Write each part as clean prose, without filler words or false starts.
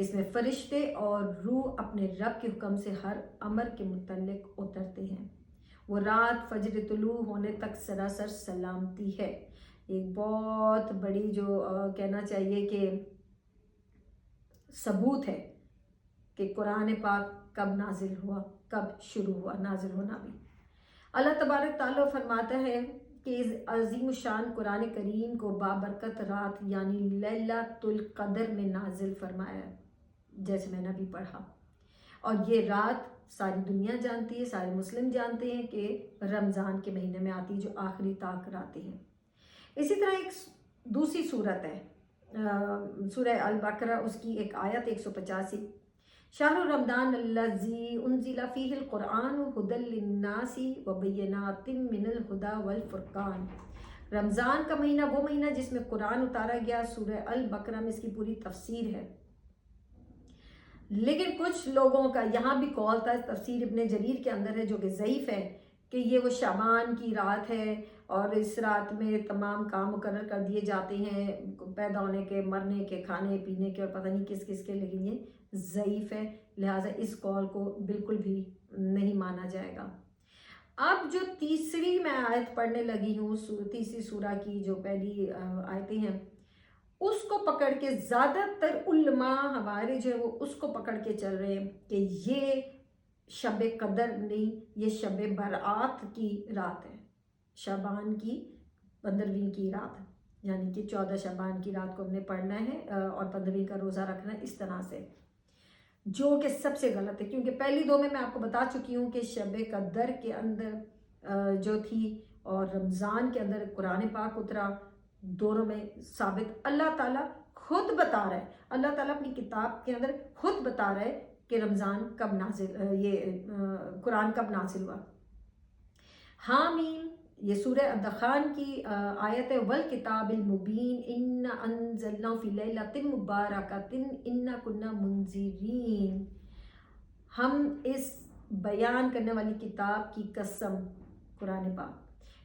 اس میں فرشتے اور روح اپنے رب کے حکم سے ہر امر کے متعلق اترتے ہیں۔ وہ رات فجر طلوع ہونے تک سراسر سلامتی ہے۔ ایک بہت بڑی جو کہنا چاہیے کہ ثبوت ہے کہ قرآن پاک کب نازل ہوا، کب شروع ہوا نازل ہونا بھی۔ اللہ تبارک تعالیٰ فرماتا ہے کہ اس عظیم الشان قرآن کریم کو بابرکت رات یعنی لیلۃ القدر میں نازل فرمایا ہے، جیسے میں نے ابھی پڑھا۔ اور یہ رات ساری دنیا جانتی ہے، سارے مسلم جانتے ہیں کہ رمضان کے مہینے میں آتی ہے، جو آخری طاق راتیں ہیں۔ اسی طرح ایک دوسری صورت ہے سورہ البقرہ، اس کی ایک آیت 185، شہر رمضان الذی انزل فیہ القرآن ھدی للناس وبینات من الہدی والفرقان۔ رمضان کا مہینہ وہ مہینہ جس میں قرآن اتارا گیا۔ سورہ البقرہ میں اس کی پوری تفسیر ہے، لیکن کچھ لوگوں کا یہاں بھی قول تھا، تفسیر ابن جریر کے اندر ہے جو کہ ضعیف ہے، کہ یہ وہ شعبان کی رات ہے اور اس رات میں تمام کام مقرر کر دیے جاتے ہیں، پیدا ہونے کے، مرنے کے، کھانے پینے کے اور پتہ نہیں کس کس کے، لیکن یہ ضعیف ہے، لہٰذا اس قول کو بالکل بھی نہیں مانا جائے گا۔ اب جو تیسری میں آیت پڑھنے لگی ہوں، تیسری سورہ کی جو پہلی آیتیں ہیں، اس کو پکڑ کے زیادہ تر علماء ہمارے جو ہے وہ اس کو پکڑ کے چل رہے ہیں کہ یہ شب قدر نہیں، یہ شب برات کی رات ہے، شعبان کی 15ویں کی رات، یعنی کہ 14 شعبان کی رات کو ہم نے پڑھنا ہے اور 15ویں کا روزہ رکھنا ہے، اس طرح سے، جو کہ سب سے غلط ہے، کیونکہ پہلی دو میں آپ کو بتا چکی ہوں کہ شب قدر کے اندر جو تھی اور رمضان کے اندر قرآن پاک اترا، دونوں میں ثابت اللہ تعالیٰ خود بتا رہا ہے، اللہ تعالیٰ اپنی کتاب کے اندر خود بتا رہا ہے کہ رمضان کب نازل، یہ قرآن کب نازل ہوا۔ حامیم، یہ سورہ الدخان کی آیت ہے، والکتاب المبین انا انزلناہ فی لیلۃ مبارکۃ انا کنا منذرین۔ ہم اس بیان کرنے والی کتاب کی قسم، قرآن پاک،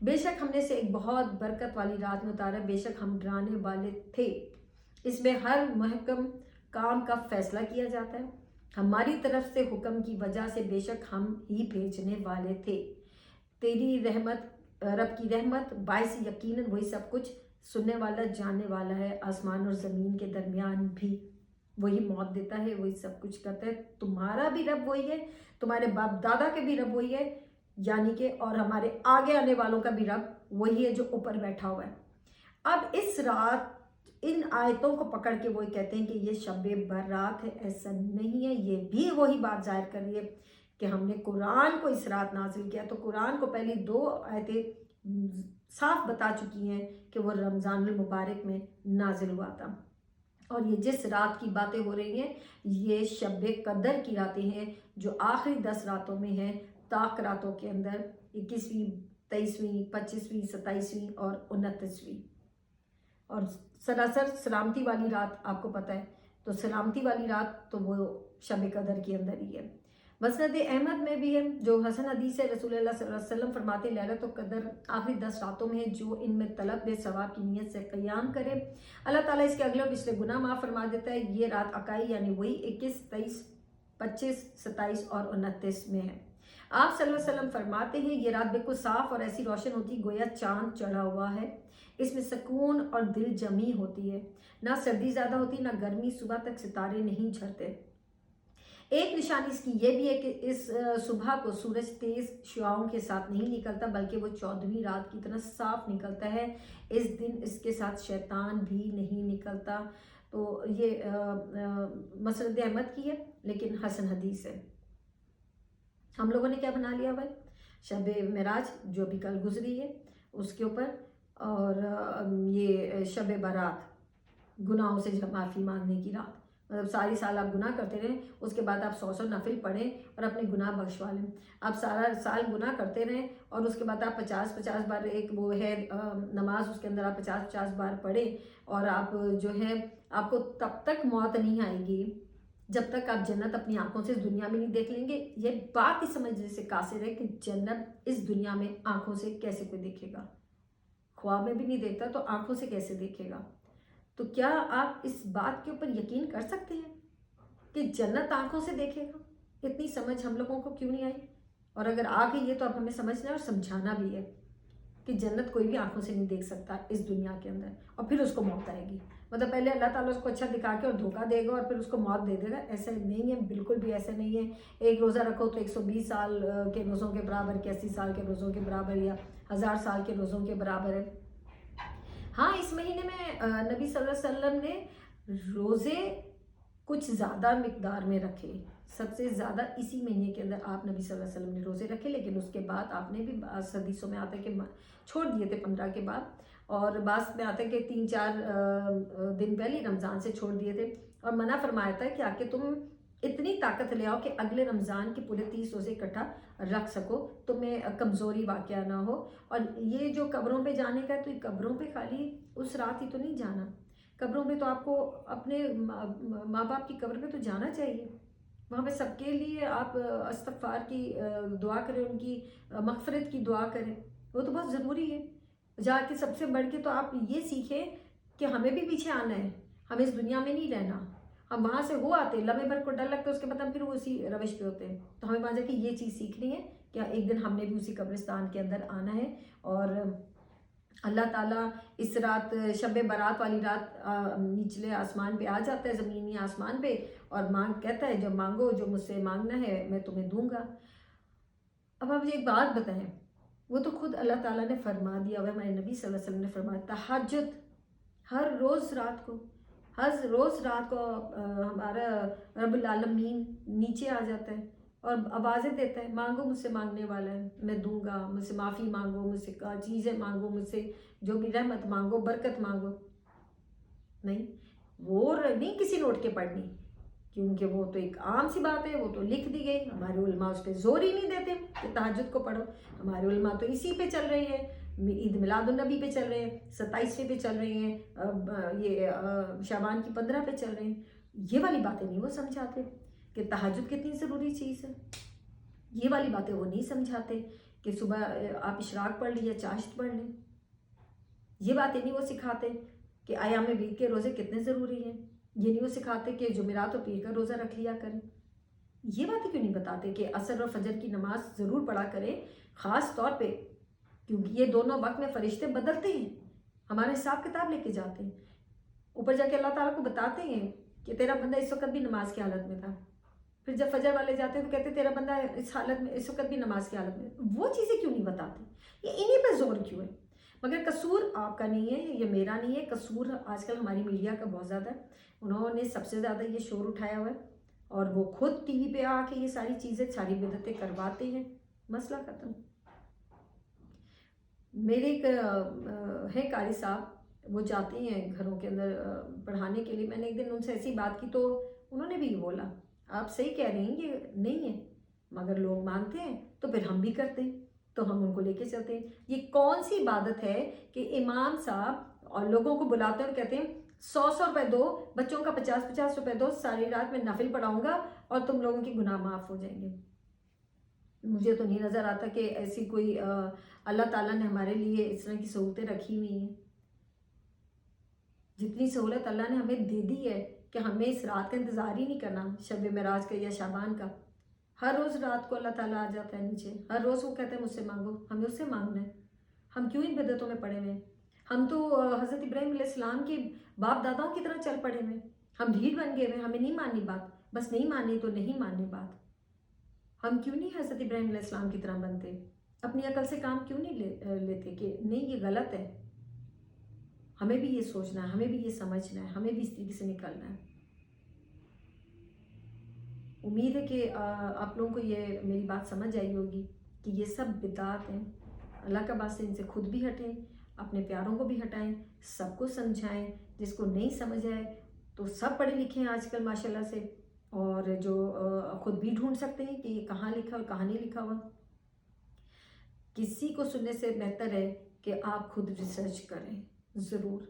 بے شک ہم نے اسے ایک بہت برکت والی رات میں اتارا، بے شک ہم ڈرانے والے تھے۔ اس میں ہر محکم کام کا فیصلہ کیا جاتا ہے، ہماری طرف سے حکم کی وجہ سے، بے شک ہم ہی بھیجنے والے تھے۔ تیری رحمت، رب کی رحمت باعث یقیناً وہی سب کچھ سننے والا جاننے والا ہے، آسمان اور زمین کے درمیان بھی وہی موت دیتا ہے، وہی سب کچھ کرتا ہے۔ تمہارا بھی رب وہی ہے، تمہارے باپ دادا کے بھی رب وہی ہے، یعنی کہ اور ہمارے آگے آنے والوں کا بھی رب وہی ہے جو اوپر بیٹھا ہوا ہے۔ اب اس رات ان آیتوں کو پکڑ کے وہ کہتے ہیں کہ یہ شب برات ہے، ایسا نہیں ہے، یہ بھی وہی بات ظاہر کر رہی ہے کہ ہم نے قرآن کو اس رات نازل کیا، تو قرآن کو پہلی دو آیتیں صاف بتا چکی ہیں کہ وہ رمضان المبارک میں نازل ہوا تھا، اور یہ جس رات کی باتیں ہو رہی ہیں یہ شب قدر کی راتیں ہیں، جو آخری 10 راتوں میں ہیں، طاق راتوں کے اندر 21ویں، 23ویں، 25ویں، 27ویں اور 29ویں، اور سراسر سلامتی والی رات آپ کو پتہ ہے، تو سلامتی والی رات تو وہ شب قدر کے اندر ہی ہے۔ مسند احمد میں بھی ہے، جو حسن حدیث ہے، رسول اللہ صلی اللہ علیہ وسلم فرماتے ہیں لیلۃ القدر آخری 10 راتوں میں ہے، جو ان میں طلب ثواب کی نیت سے قیام کرے، اللہ تعالیٰ اس کے اگلے اور پچھلے گناہ معاف فرما دیتا ہے۔ یہ رات اکائی یعنی وہی 21، 23، 25، 27 اور 29 میں ہے۔ آپ صلی اللہ علیہ وسلم فرماتے ہیں یہ رات بالکل صاف اور ایسی روشن ہوتی گویا چاند چڑھا ہوا ہے، اس میں سکون اور دل جمی ہوتی ہے، نہ سردی زیادہ ہوتی نہ گرمی، صبح تک ستارے نہیں جھڑتے۔ ایک نشانی اس کی یہ بھی ہے کہ اس صبح کو سورج تیز شعاؤں کے ساتھ نہیں نکلتا، بلکہ وہ 14ویں رات کی طرح صاف نکلتا ہے، اس دن اس کے ساتھ شیطان بھی نہیں نکلتا۔ تو یہ مسند احمد کی ہے لیکن حسن حدیث ہے۔ ہم لوگوں نے کیا بنا لیا بھائی؟ شب معراج جو بھی کل گزری ہے اس کے اوپر، اور یہ شب برات گناہوں سے معافی مانگنے کی رات، مطلب ساری سال آپ گناہ کرتے رہیں، اس کے بعد آپ 100 نفل پڑھیں اور اپنے گناہ بخشوا لیں۔ آپ سارا سال گناہ کرتے رہیں اور اس کے بعد آپ 50 بار ایک وہ ہے نماز، اس کے اندر آپ 50 بار پڑھیں، اور آپ جو ہے آپ کو تب تک موت نہیں آئے گی جب تک آپ جنت اپنی آنکھوں سے اس دنیا میں نہیں دیکھ لیں گے۔ یہ بات ہی سمجھنے سے قاصر ہے کہ جنت اس دنیا میں آنکھوں سے کیسے کوئی دیکھے گا، خواب میں بھی نہیں دیکھتا تو آنکھوں سے کیسے دیکھے گا؟ تو کیا آپ اس بات کے اوپر یقین کر سکتے ہیں کہ جنت آنکھوں سے دیکھے گا. اتنی سمجھ ہم لوگوں کو کیوں نہیں آئی؟ اور اگر آ گئی ہے تو اب ہمیں سمجھنا ہے اور سمجھانا بھی ہے کہ جنت کوئی بھی آنکھوں سے نہیں دیکھ سکتا اس دنیا کے اندر. اور پھر اس کو موت آئے گی. مطلب پہلے اللہ تعالیٰ اس کو اچھا دکھا کے اور دھوکہ دے گا اور پھر اس کو موت دے دے گا. ایسا نہیں ہے، بالکل بھی ایسا نہیں ہے. ایک روزہ رکھو تو 120 سال کے روزوں کے برابر، کہ 80 سال کے روزوں کے برابر، یا 1000 سال کے روزوں کے برابر ہے. ہاں، اس مہینے میں نبی صلی اللہ علیہ وسلم نے روزے کچھ زیادہ مقدار میں رکھے. سب سے زیادہ اسی مہینے کے اندر آپ نبی صلی اللہ علیہ وسلم نے روزے رکھے، لیکن اس کے بعد آپ نے بھی بعض حدیثوں میں آتا ہے کہ چھوڑ دیے تھے 15 کے بعد، اور بعض میں آتا ہے کہ 3-4 دن پہلے رمضان سے چھوڑ دیے تھے. اور منع فرمایا تھا کہ آکے تم اتنی طاقت لے آؤ کہ اگلے رمضان کے پورے 30 روزے اکٹھا رکھ سکو، تمہیں کمزوری واقعہ نہ ہو. اور یہ جو قبروں پہ جانے کا ہے، تو یہ قبروں پہ خالی اس رات ہی تو نہیں جانا. قبروں پہ تو آپ کو اپنے ماں باپ کی قبر پہ تو جانا چاہیے. وہاں پہ سب کے لیے آپ استغفار کی دعا کریں، ان کی مغفرت کی دعا کریں. وہ تو بہت ضروری ہے. جا کے سب سے بڑھ کے تو آپ یہ سیکھیں کہ ہمیں بھی پیچھے آنا ہے، ہمیں اس دنیا میں نہیں رہنا. ہم وہاں سے ہو آتے لمحے بھر کو ڈر لگتا ہے، اس کے بعد ہم پھر وہ اسی روش پہ ہوتے ہیں. تو ہمیں وہاں جا کے یہ چیز سیکھنی ہے کہ ایک دن ہم نے بھی اسی قبرستان کے اندر آنا ہے. اور اللہ تعالیٰ اس رات شب برات والی رات نچلے آسمان پہ آ جاتا ہے، زمینی آسمان پہ، اور کہتا ہے جب مانگو، جو مجھ سے مانگنا ہے میں تمہیں دوں گا. اب آپ مجھے ایک بات بتائیں، وہ تو خود اللہ تعالیٰ نے فرما دیا ہوا ہے، ہمارے نبی صلی اللہ علیہ وسلم نے فرمایا تہجد ہر روز رات کو ہمارا رب العالمین نیچے آ جاتا ہے اور آوازیں دیتا ہے، مانگو مجھ سے مانگنے والا ہے میں دوں گا. مجھ سے معافی مانگو، مجھ سے چیزیں مانگو، مجھ سے جو بھی رحمت مانگو، برکت مانگو. نہیں، وہ نہیں کسی نے اٹھ کے پڑھنی، کیونکہ وہ تو ایک عام سی بات ہے، وہ تو لکھ دی گئی. ہمارے علماء اس پہ زور ہی نہیں دیتے کہ تہجد کو پڑھو. ہمارے علماء تو اسی پہ چل رہے ہیں، عید میلاد النبی پہ چل رہے ہیں، 27ویں پہ چل رہے ہیں، یہ شعبان کی 15 پہ چل رہے ہیں. یہ والی باتیں نہیں وہ سمجھاتے کہ تہجد کتنی ضروری چیز ہے. یہ والی باتیں وہ نہیں سمجھاتے کہ صبح آپ اشراق پڑھ لیں یا چاشت پڑھ لیں. یہ باتیں نہیں وہ سکھاتے کہ ایام بیت کے روزے کتنے ضروری ہیں. یہ نہیں وہ سکھاتے کہ جمعرات اور پیر کا روزہ رکھ لیا کریں. یہ باتیں کیوں نہیں بتاتے کہ عصر اور فجر کی نماز ضرور پڑھا کریں، خاص طور پہ کیونکہ یہ دونوں وقت میں فرشتے بدلتے ہیں، ہمارا حساب کتاب لے کے جاتے ہیں. اوپر جا کے اللہ تعالیٰ کو بتاتے ہیں کہ تیرا بندہ اس وقت بھی نماز کی حالت میں تھا. پھر جب فجر والے جاتے ہیں تو کہتے ہیں تیرا بندہ اس حالت میں اس وقت بھی نماز کی حالت میں. وہ چیزیں کیوں نہیں بتاتے؟ یہ انہیں پہ زور کیوں ہے؟ مگر قصور آپ کا نہیں ہے، یہ میرا نہیں ہے. قصور آج کل ہماری میڈیا کا بہت زیادہ ہے. انہوں نے سب سے زیادہ یہ شور اٹھایا ہوا ہے اور وہ خود ٹی وی پہ آ کے یہ ساری چیزیں، ساری بدعتیں کرواتے ہیں. مسئلہ ختم. میرے ایک ہے قاری صاحب، وہ جاتے ہیں گھروں کے اندر پڑھانے کے لیے. میں نے ایک دن ان سے ایسی بات کی تو انہوں نے بھی یہ بولا آپ صحیح کہہ رہی ہیں کہ نہیں ہے، مگر لوگ مانتے ہیں تو پھر ہم بھی کرتے ہیں، تو ہم ان کو لے کے چلتے ہیں. یہ کون سی عبادت ہے کہ امام صاحب اور لوگوں کو بلاتے ہیں اور کہتے ہیں 100 روپے دو، بچوں کا 50 روپے دو، ساری رات میں نفل پڑھاؤں گا اور تم لوگوں کے گناہ معاف ہو جائیں گے. مجھے تو نہیں نظر آتا کہ ایسی کوئی اللہ تعالیٰ نے ہمارے لیے اس طرح کی سہولتیں رکھی ہوئی ہیں. جتنی سہولت اللہ نے ہمیں دے دی ہے کہ ہمیں اس رات کا انتظار ہی نہیں کرنا، شب معراج کا یا شعبان کا. ہر روز رات کو اللہ تعالیٰ آ جاتا ہے نیچے، ہر روز وہ کہتا ہے مجھ سے مانگو. ہمیں اس سے مانگنا ہے. ہم کیوں ان بدعتوں میں پڑے ہوئے ہیں؟ ہم تو حضرت ابراہیم علیہ السلام کے باپ داداؤں کی طرح چل پڑے ہوئے ہیں. ہم ڈھیل بن گئے ہوئے، ہمیں نہیں ماننی بات، بس نہیں ماننی تو نہیں ماننی بات. ہم کیوں نہیں حضرت ابراہیم علیہ السلام کی طرح بنتے؟ اپنی عقل سے کام کیوں نہیں لیتے کہ نہیں یہ غلط ہے؟ ہمیں بھی یہ سوچنا ہے، ہمیں بھی یہ سمجھنا ہے، ہمیں بھی اس طریقے سے نکلنا ہے. امید ہے کہ آپ لوگوں کو یہ میری بات سمجھ آئی ہوگی کہ یہ سب بدعات ہیں. اللہ کا واسطے ان سے خود بھی ہٹیں، اپنے پیاروں کو بھی ہٹائیں، سب کو سمجھائیں. جس کو نہیں سمجھ آئے تو سب پڑھے لکھے ہیں آج کل ماشاءاللہ سے، اور جو خود بھی ڈھونڈ سکتے ہیں کہ یہ کہاں لکھا اور کہاں نہیں لکھا ہوا. کسی کو سننے سے بہتر ہے کہ آپ خود ریسرچ کریں ضرور.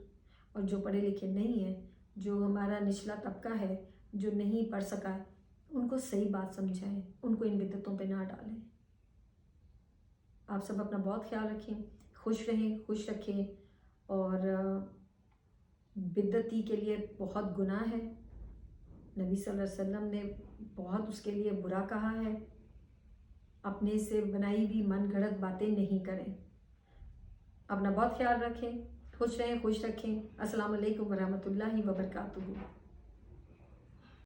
اور جو پڑھے لکھے نہیں ہیں، جو ہمارا نچلا طبقہ ہے، جو نہیں پڑھ سکا، ان کو صحیح بات سمجھائیں، ان کو ان بدعتوں پہ نہ ڈالیں. آپ سب اپنا بہت خیال رکھیں، خوش رہیں، خوش رکھیں. اور بدعتی کے لیے بہت گناہ ہے. نبی صلی اللہ علیہ وسلم نے بہت اس کے لیے برا کہا ہے. اپنے سے بنائی ہوئی من گھڑت باتیں نہیں کریں. اپنا بہت خیال رکھیں. خوش رہیں، خوش رکھیں. السلام علیکم ورحمۃ اللہ وبرکاتہ.